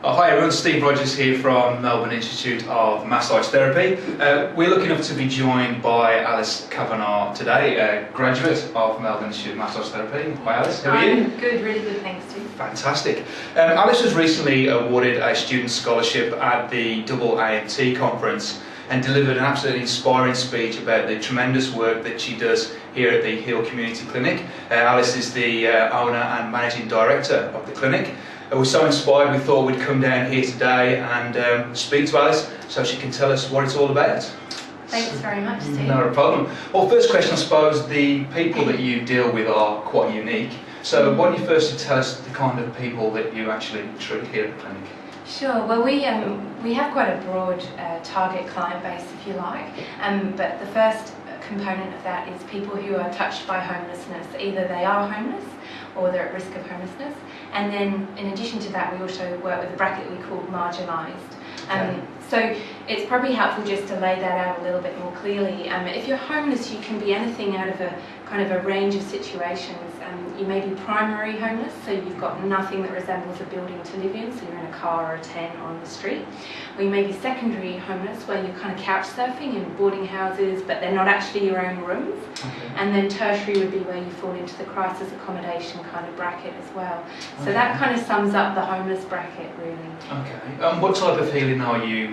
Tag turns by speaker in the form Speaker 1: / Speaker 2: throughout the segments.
Speaker 1: Hi everyone, Steve Rogers here from Melbourne Institute of Massage Therapy. We're lucky enough to be joined by Alys Cavanagh today, a graduate of Melbourne Institute of Massage Therapy. Hi Alys, how are you?
Speaker 2: Good, really good, thanks Steve.
Speaker 1: Fantastic. Alys was recently awarded a student scholarship at the MIMT conference and delivered an absolutely inspiring speech about the tremendous work that she does here at the Heal Community Clinic. Alys is the owner and managing director of the clinic. We're so inspired we thought we'd come down here today and speak to Alys so she can tell us what it's all about.
Speaker 2: Thanks very much, Steve.
Speaker 1: No problem. Well, first question, I suppose, the people that you deal with are quite unique. So why don't you firstly tell us the kind of people that you actually treat here at the clinic?
Speaker 2: Sure, well we have quite a broad target client base, if you like, but the first component of that is people who are touched by homelessness. Either they are homeless or they're at risk of homelessness. And then in addition to that, we also work with a bracket we call marginalised. So it's probably helpful just to lay that out a little bit more clearly. If you're homeless, you can be anything out of a kind of a range of situations. You may be primary homeless, so you've got nothing that resembles a building to live in, so you're in a car or a tent or on the street. Or you may be secondary homeless, where you're kind of couch surfing in boarding houses, but they're not actually your own rooms. Okay. And then tertiary would be where you fall into the crisis accommodation kind of bracket as well. So okay. That kind of sums up the homeless bracket, really.
Speaker 1: Okay. What type of healing are you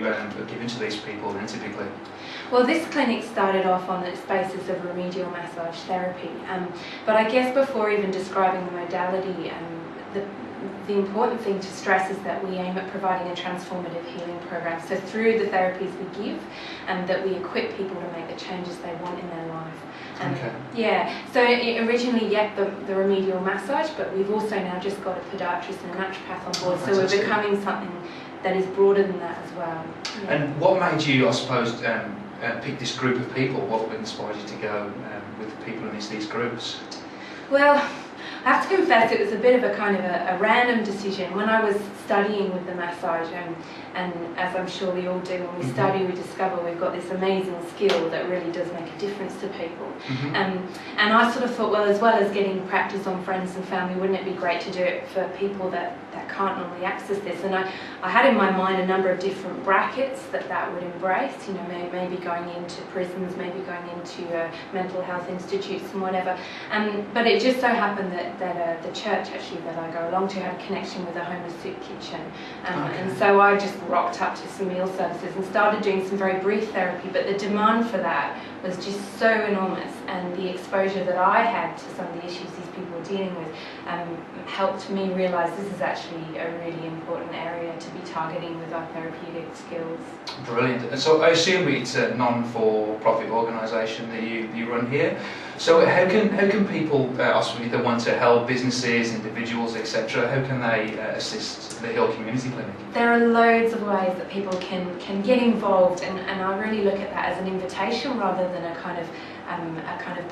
Speaker 1: giving to these people then, typically?
Speaker 2: Well, this clinic started off on its basis of remedial massage therapy, but I guess before even describing the modality, the important thing to stress is that we aim at providing a transformative healing program. So through the therapies we give, that we equip people to make the changes they want in their life.
Speaker 1: Okay.
Speaker 2: Yeah, so originally, the remedial massage, but we've also now just got a podiatrist and a naturopath on board, so we're becoming something that is broader than that as well. Yeah.
Speaker 1: And what made you, I suppose, pick this group of people? What inspired you to go with people in these groups?
Speaker 2: Well, I have to confess it was a bit of a kind of a random decision. When I was studying with the massage, and as I'm sure we all do, when we study we discover we've got this amazing skill that really does make a difference to people. And I sort of thought, well as getting practice on friends and family, wouldn't it be great to do it for people that can't normally access this? And I had in my mind a number of different brackets that would embrace, you know, maybe going into prisons, maybe going into mental health institutes and whatever. But it just so happened that the church actually that I go along to had a connection with a homeless soup kitchen. Okay. And so I just rocked up to some meal services and started doing some very brief therapy, but the demand for that was just so enormous, and the exposure that I had to some of the issues these people were dealing with helped me realise this is actually a really important area to be targeting with our therapeutic skills.
Speaker 1: Brilliant. And so I assume it's a non-for-profit organisation that you run here. So how can people, if they want to help businesses, individuals, etc., how can they assist the Heal Community Clinic?
Speaker 2: There are loads of ways that people can get involved, and I really look at that as an invitation rather than a kind of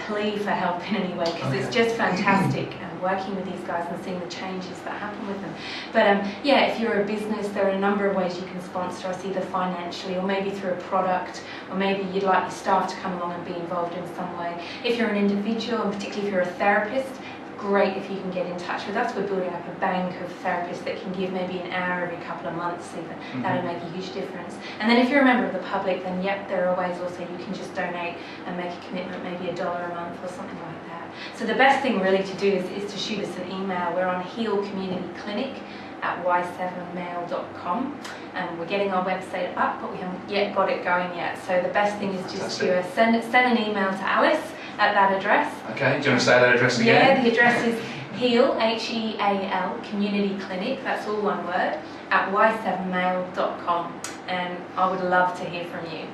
Speaker 2: plea for help in any way, because it's just fantastic working with these guys and seeing the changes that happen with them. But yeah, if you're a business, there are a number of ways you can sponsor us, either financially or maybe through a product, or maybe you'd like your staff to come along and be involved in some way. If you're an individual, and particularly if you're a therapist, great if you can get in touch with us. We're building up a bank of therapists that can give maybe an hour every couple of months even. That'll make a huge difference. And then if you're a member of the public, then yep, there are ways also you can just donate and make a commitment, maybe $1 a month or something like that. So the best thing really to do is to shoot us an email. We're on Heal Community Clinic at y7mail.com, and we're getting our website up, but we haven't yet got it going yet. So the best thing is just to send an email to Alys at that address. Okay, do you want to say that address again? Yeah, the address is Heal, H-E-A-L, Community Clinic, that's all one word, at y7mail.com, and I would love to hear from you.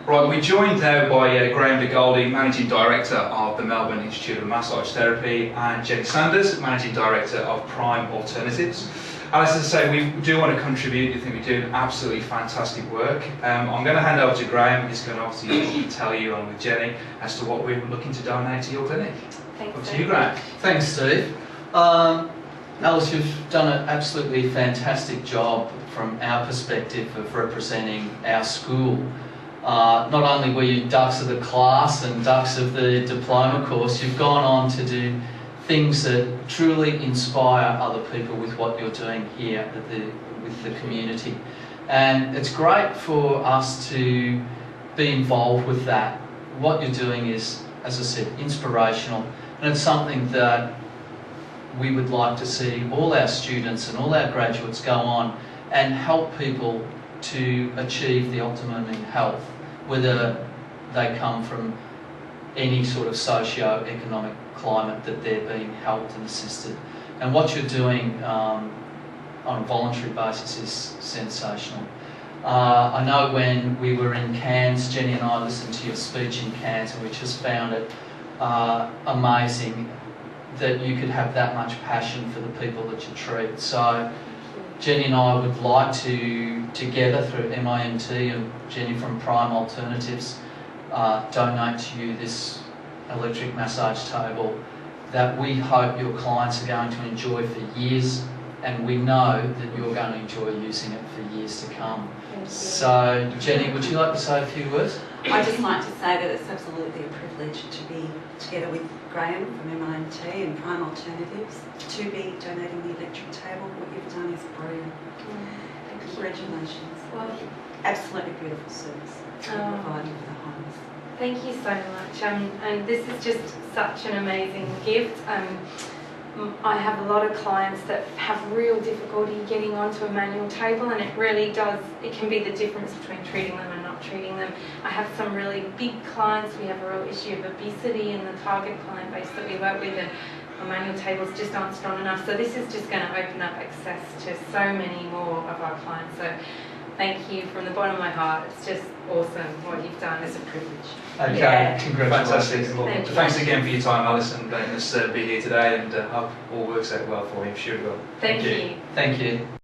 Speaker 1: Right, we're joined now by Graeme Goldi, Managing Director of the Melbourne Institute of Massage Therapy, and Jenny Sanders, Managing Director of Prime Alternatives. As I say, we do want to contribute. I think we do absolutely fantastic work. I'm going to hand over to Graeme. He's going to obviously tell you, along with Jenny, as to what we're looking to donate to your clinic.
Speaker 2: Thanks.
Speaker 1: Up to you, Graeme.
Speaker 3: Thanks, Steve. Alys, you've done an absolutely fantastic job from our perspective of representing our school. Not only were you dux of the class and dux of the diploma course, you've gone on to do things that truly inspire other people with what you're doing here at the with the community. And it's great for us to be involved with that. What you're doing is, as I said, inspirational, and it's something that we would like to see all our students and all our graduates go on and help people to achieve the optimum in health, whether they come from any sort of socio-economic climate that they're being helped and assisted. And what you're doing on a voluntary basis is sensational. I know when we were in Cairns, Jenny and I listened to your speech in Cairns, and we just found it amazing that you could have that much passion for the people that you treat. So Jenny and I would like to, together through MIMT and Jenny from Prime Alternatives, donate to you this electric massage table that we hope your clients are going to enjoy for years, and we know that you're going to enjoy using it for years to come. So Jenny, would you like to say a few words?
Speaker 4: I'd just like to say that it's absolutely a privilege to be together with Graeme from MIMT and Prime Alternatives to be donating the electric table. What you've done is brilliant. Congratulations.
Speaker 2: Well,
Speaker 4: absolutely beautiful service that you're providing for the homes.
Speaker 2: Thank you so much. And this is just such an amazing gift. I have a lot of clients that have real difficulty getting onto a manual table, and it really does, it can be the difference between treating them and not treating them. I have some really big clients. We have a real issue of obesity in the target client base that we work with, and our manual tables just aren't strong enough. So this is just going to open up access to so many more of our clients. So thank you from the bottom of my heart. It's just awesome what you've done. It's a privilege.
Speaker 1: Okay,
Speaker 2: Yeah.
Speaker 1: congratulations. Fantastic. Well,
Speaker 2: Thank you.
Speaker 1: thanks again for your time, Alys, and letting us be here today, and hope all works out well for you. I'm sure it will.
Speaker 2: Thank you.
Speaker 3: Thank you.